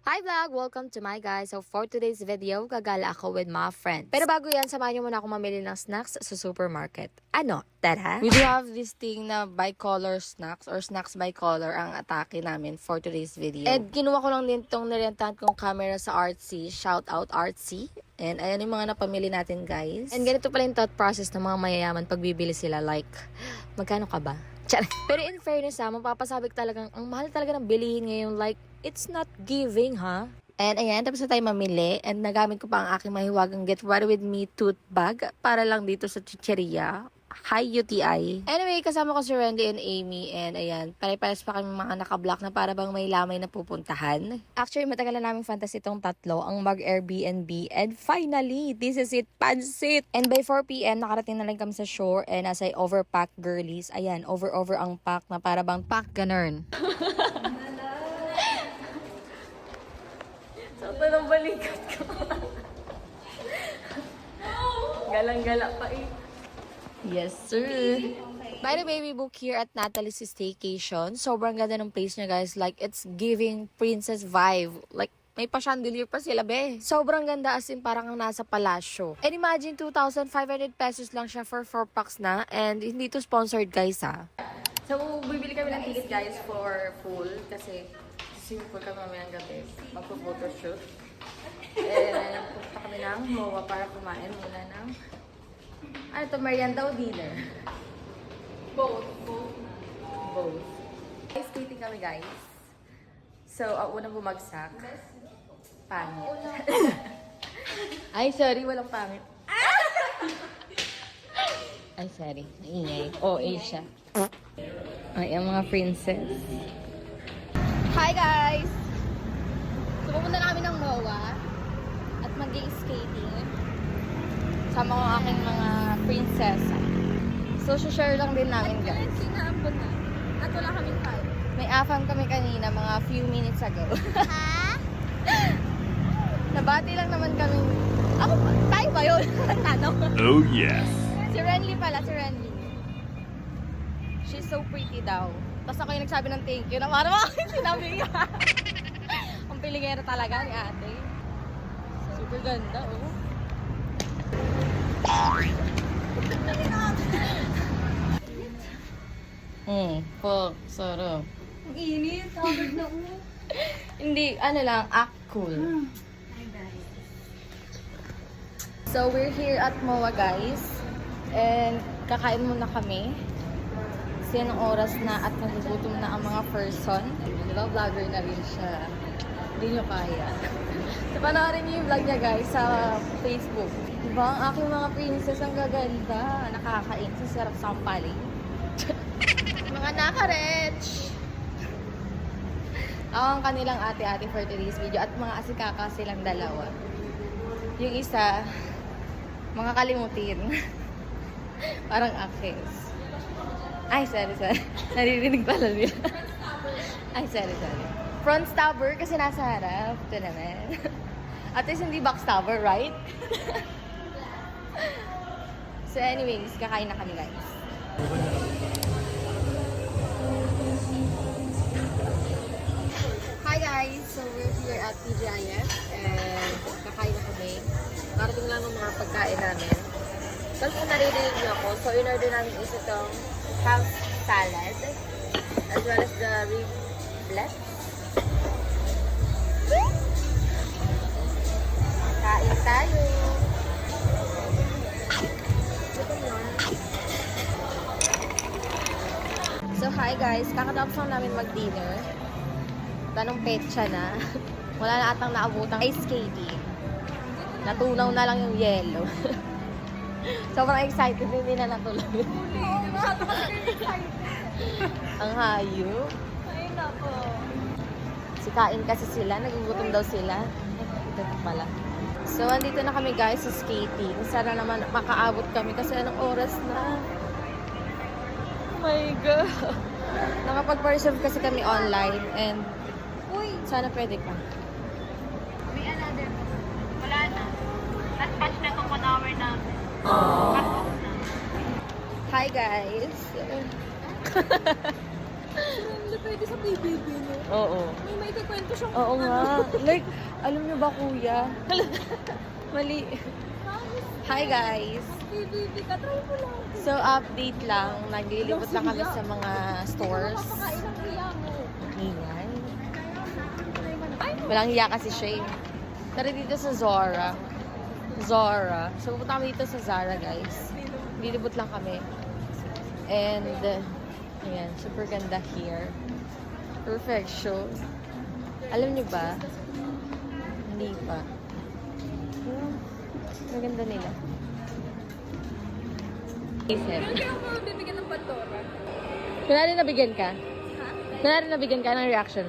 Hi vlog! Welcome to my guys. So for today's video, gagala ako with my friends. Pero bago yan, samahan niyo muna ako mamili ng snacks sa supermarket. Ano? Tara? We do have this thing na bicolor snacks or snacks bicolor ang atake namin for today's video. And kinuha ko lang din tong nirentahan kong camera sa Artsy. Shout out Artsy. And ayan yung mga napamili natin guys. And ganito pala yung thought process ng mga mayayaman pag bibili sila. Like, magkano ka ba? Pero in fairness mapapasabik talagang, ang mahal talaga ng bilihin ngayon. Like, it's not giving, ha? And ayan, tapos na tayo mamili. And nagamit ko pa ang aking mahiwagang Get Ready With Me tote bag para lang dito sa chicheria. Hi, UTI. Anyway, kasama ko si Randy and Amy. And ayan, pare-pares pa kami mga naka-block na para bang may lamay na pupuntahan. Actually, matagal na naming fantasy itong tatlo, ang mag-Airbnb. And finally, this is it, pansit! And by 4 p.m, nakarating na lang kami sa shore. And as I overpack girlies, ayan, over ang pack na para bang pack ganern. Sakto ng balikat ko. Galang-gala pa eh. Yes, sir. By the way, we book here at Natalie's Staycation. Sobrang ganda ng place niya, guys. Like, it's giving princess vibe. Like, may pa-chandelier pa sila, be. Sobrang ganda as in parang ang nasa palasyo. And imagine, 2,500 pesos lang siya for 4 packs na. And hindi to sponsored, guys, ha. So, bibili kami ng ticket, guys, for pool. Kasi, simple kami mamayang gabi. Magpo-photoshoot. And, pupunta kami ng MOA para kumain muna ng ano to, merienda o dinner? Both. Ice skating kami, guys. So, ang unang bumagsak, pangit. Ay, sorry, walang pangit. Ay, sorry, naingay. OA siya. Ay, ang mga princess. Hi, guys! So, pupunta na kami ng MOA at mag-skating. Sama ko ang aking mga princess. So, share lang din namin, guys. Sinaambon na. At wala kaming time. May afam kami kanina, mga few minutes ago. Ha? Nabati lang naman kami. Ako ba? Tayo ba yun? Tanong. Oh, yes. Si Renly pala, si Renly. She's so pretty daw. Tapos ako yung nagsabi ng thank you na parang ako sinabi niya. Ang pilingero talaga ni ate. Super ganda, oh. Po, sarap. Ang init. Tawag na mo. Hindi, ano lang, act cool. Hi, guys. So, we're here at MOA, guys. And kakain muna kami. Kasi anong oras na at nagugutom na ang mga person. Diba, vlogger na rin siya. Hindi nyo kaya. So, panoorin niyo yung vlog niya, guys, sa Facebook. Diba, ang aking mga princess ang gaganda. Nakakain. Sarap sampalin. Mga naka-rich! Ako ang kanilang ate-ate for today's video. At mga asikaka silang dalawa. Yung isa, mga kalimutin. Parang akis. Ay, sorry. Naririnig pala nila. Ay, sorry. Front stabber kasi nasa harap. Ito naman. At least hindi backstabber, right? So anyways, kakain na kami, guys. Hi guys! So we're here at TGIF and kakain na kami. Parating lang ng mga pagkain namin. Tapos kung naririnig niyo ako, so in-order namin isa itong half salad as well as the riblet. Kain tayo! So hi guys, kakatapos lang namin mag-dinner. Tanong petsa na. Wala na atang naabutang ice skating. Natunaw na lang yung yellow. Sobrang excited, hindi na natuloy. Ang hayop. Ay, nako. Sikain kasi sila, nagugutom daw sila. Ito pala. So, andito na kami guys sa skating. Sana naman makaabot kami kasi anong oras na. Oh my God. Nakapag-reserve kasi kami online and Uy, sana pwede ka. may another. Wala na. Last batch na itong 1 hour na. Hi guys! Pwede sa PBB, no? Oo. May kikwento siyang Oo nga. Like, alam niyo ba kuya? Mali. Hi guys! PBB ka, try mo lang. So, update lang. Naglilibot lang kami sa mga stores. Papakain ang hiya mo. Ingay. Walang hiya kasi siya eh. Tara dito sa Zara. Zara. So, pupunta kami dito sa Zara, guys. Lilibot lang kami. And, ayan, super ganda here. Perfection. Alam niyo ba? Hindi pa. Maganda nila. Isip. Kaya mo bibigyan ng Pandora. Kunwari nabigyan ka? Ha? Kunwari nabigyan ka ng reaction?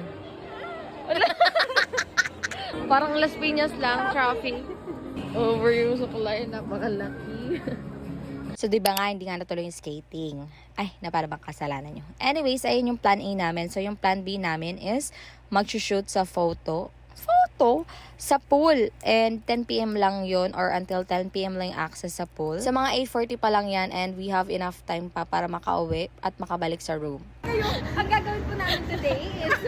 Parang Las Piñas lang, traffic. Over yung supply, napakalaki. So, di ba nga, hindi nga natuloy yung skating. Ay, na para bang kasalanan nyo. Anyways, ayun yung plan A namin. So, yung plan B namin is mag-shoot sa photo sa pool. And 10 p.m. lang yon or until 10 p.m. lang yung access sa pool. Sa mga 8:40 pa lang yan and we have enough time pa para makauwi at makabalik sa room. Ang gagawin po namin today is...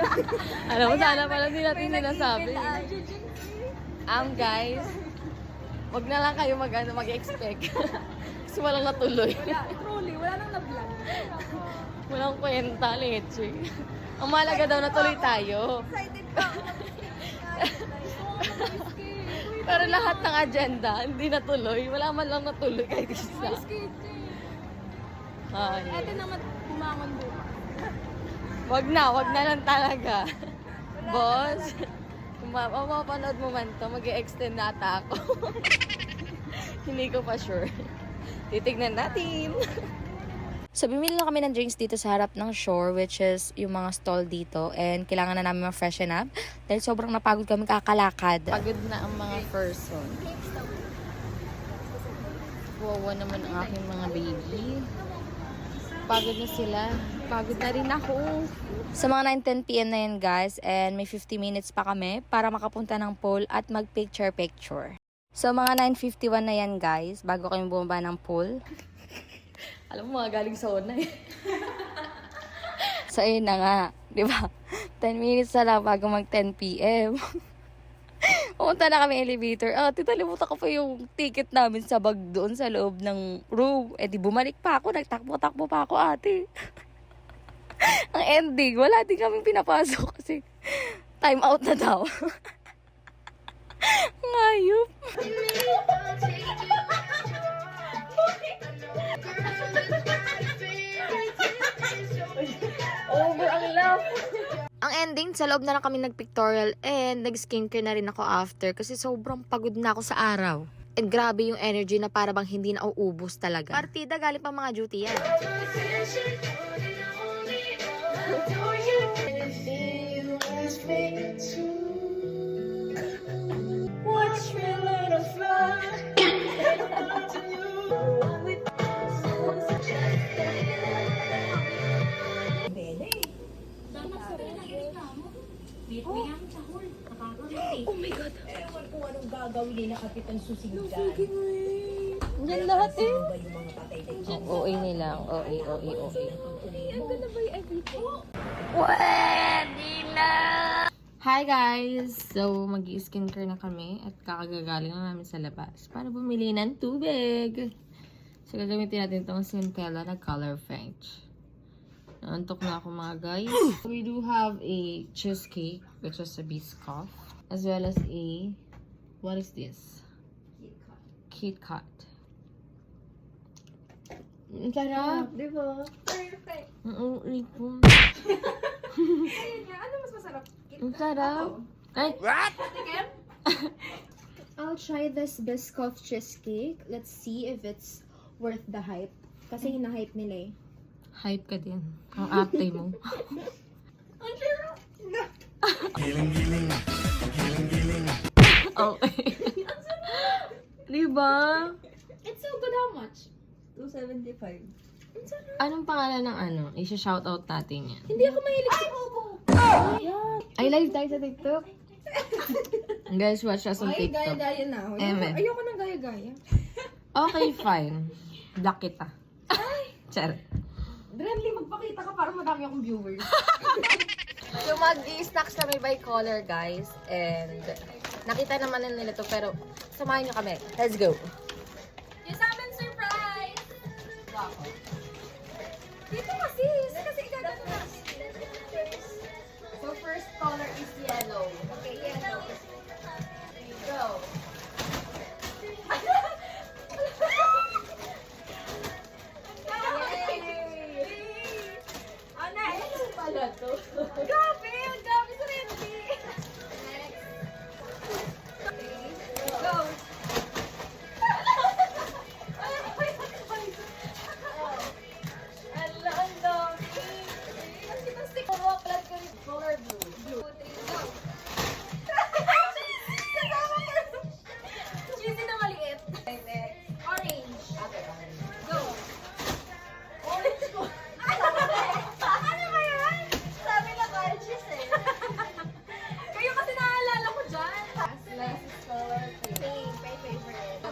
Alam mo, sana pala hindi natin sinasabi. Guys, wag na lang kayo mag-expect. Kasi walang natuloy. Truly, wala nang na-vlog. Walang kwenta, leche. Ang mahalaga daw natuloy tayo. Excited pa ako. Pero lahat ng agenda, hindi natuloy. Wala man lang natuloy kahit isa. Ay. Ate naman bumangon bukas. Wag na lang talaga. Boss, kung mapapanood mo man to, mag-i-extend na ata ako. Hindi ko pa sure. Titignan natin. So, bumili na kami ng drinks dito sa harap ng shore, which is yung mga stall dito. And kailangan na namin ma-freshen up. Dahil sobrang napagod kami kakalakad. Pagod na ang mga person. Wawa naman ang aking mga baby. Pagod na sila. Pagod na rin ako. Sa mga 9:10 p.m. na yan, guys. And may 50 minutes pa kami para makapunta ng pool at mag-picture-picture. So, mga 9:51 na yan, guys. Bago kami bumaba ng pool. Alam mo, mga galing sa una eh. So, ayun na nga. Diba? 10 minutes na lang bago mag 10 p.m. Pumunta na kami elevator. Titalimutan ko pa yung ticket namin sa bag doon sa loob ng room. Eh di bumalik pa ako. Nagtakbo-takbo pa ako, ate. Ang ending, wala din kaming pinapasok kasi time out na daw. Ngayop. Over ang love. Ang ending, sa loob na lang kami nag-pictorial and nag-skincare na rin ako after kasi sobrang pagod na ako sa araw. And grabe yung energy na para bang hindi na uubos talaga. Partida, galing pa mga duty yan. Oh my God. Ewan kung anong gagawin nila Kapitan Susing dyan. Yan lahat eh. Ba yung mga patay na dyan? OA nila. OA. I'm gonna buy everything. Pwede na! Hi guys! So, mag-i-skincare na kami at kakagagaling na namin sa labas para bumili ng tubig. So, gagamitin natin itong Centella na Color French. Naantok na ako mga guys. We do have a cheesecake, which is a Biscoff, as well as a, what is this? Kit Kat. Ang sarap, di ba? Perfect. Ang ipon. Ayun nga, ano mas masarap? Ang sarap. Ay! Tikim? I'll try this Biscoff cheesecake. Let's see if it's worth the hype. Kasi hina-hype nila eh. Hype ka din. Ang ate mo. Ang sarap. Okay. Diba? It's so good. How much? 275. Anong pangalan ng ano? I-shoutout natin yan. Hindi ako mahilig sa bubo. Ay, live tayo sa TikTok. Guys, watch us on Ay, TikTok. gaya-gaya na ako. Amen. Ayoko ng gaya-gaya. Okay, fine. Block kita. Char. Drenly, magpakita ka para madami akong viewers. So, mag-i-snacks kami by color, guys. And, nakita naman na nila to, pero samahan nyo kami. Let's go! Yung sa amin, surprise! Dito kasi! Kasi igagano natin. So, first color is yellow. Okay, yellow. There you go. Pala to. Grabe! Ang dami sa Renly! Next. Go! Ala, ang dami! Kasi yung stick ko, apply ko yung color blue. 2, 3, go! Cheesy na maliit. Next. Orange. Go! Orange ko. Ano ba yan? Sabi na oranges eh. Kayo kasi naalala ko dyan. Last color pink. My favorite.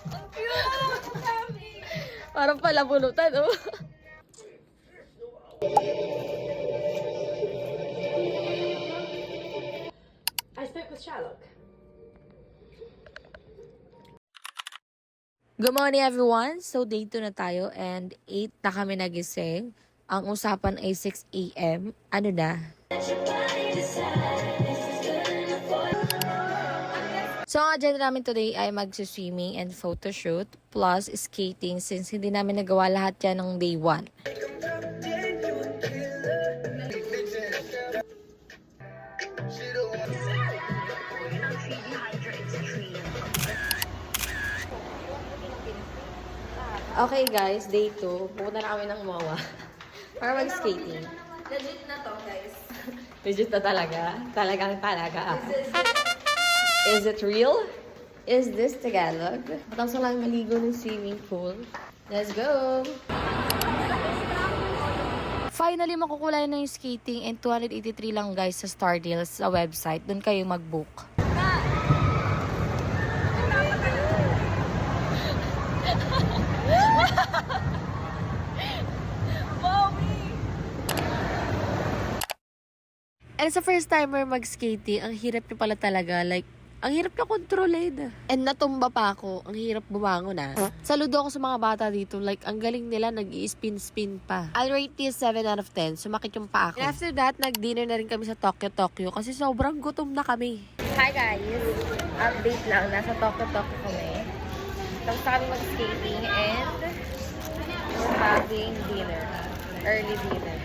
Ang cute! Ang dami! Parang palabunutan, oh. I spoke with Sherlock. Good morning, everyone. So, day 2 na tayo and 8 na kami nagising. Ang usapan ay 6 a.m. Ano na? So, ang agenda namin today ay mag-swimming and photoshoot plus skating since hindi namin nagawa lahat yan ng day 1. Okay guys, day 2. Pupunta na kami ng MOA para mag-skating. Legit na to, guys. Legit na talaga. Talagang talaga. Is it real? Is this Tagalog? Matapos lang maligo ng swimming pool. Let's go! Finally, makukulay na yung skating and 283 lang guys sa Star Deals sa website. Doon kayo mag-book. And sa first timer mag-skating, ang hirap niya pala talaga. Like, ang hirap niya kontrolin. And natumba pa ako. Ang hirap bumangon na. Saludo ako sa mga bata dito. Like, ang galing nila, nag-i-spin-spin pa. I'll rate this 7 out of 10. Sumakit yung pa ako. And after that, nag-dinner na rin kami sa Tokyo kasi sobrang gutom na kami. Hi guys! Update lang. Nasa Tokyo kami. Tapos kami mag-skating and we're having dinner. Early dinner.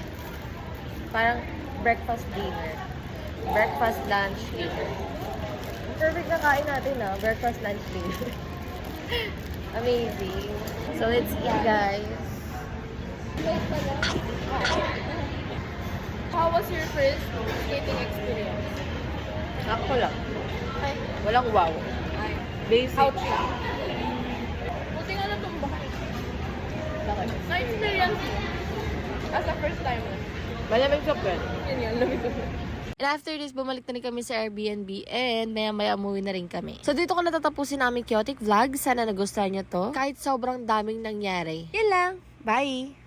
Parang breakfast dinner. Breakfast lunch dinner. Perfect na kain natin breakfast lunch dinner. Amazing. So let's eat guys. How was your first skating experience? Ako lang. Walang wow. Basic. Ouch lang. Buti nga natumba ka. Na-experience mo as a first timer. Malamig ka pa. Yun yan, lamig ko. And after this, bumalik na rin kami sa Airbnb and maya-maya umuwi na rin kami. So dito ko natatapusin namin chaotic vlog. Sana nagustuhan nyo to. Kahit sobrang daming nangyari. Yan lang. Bye!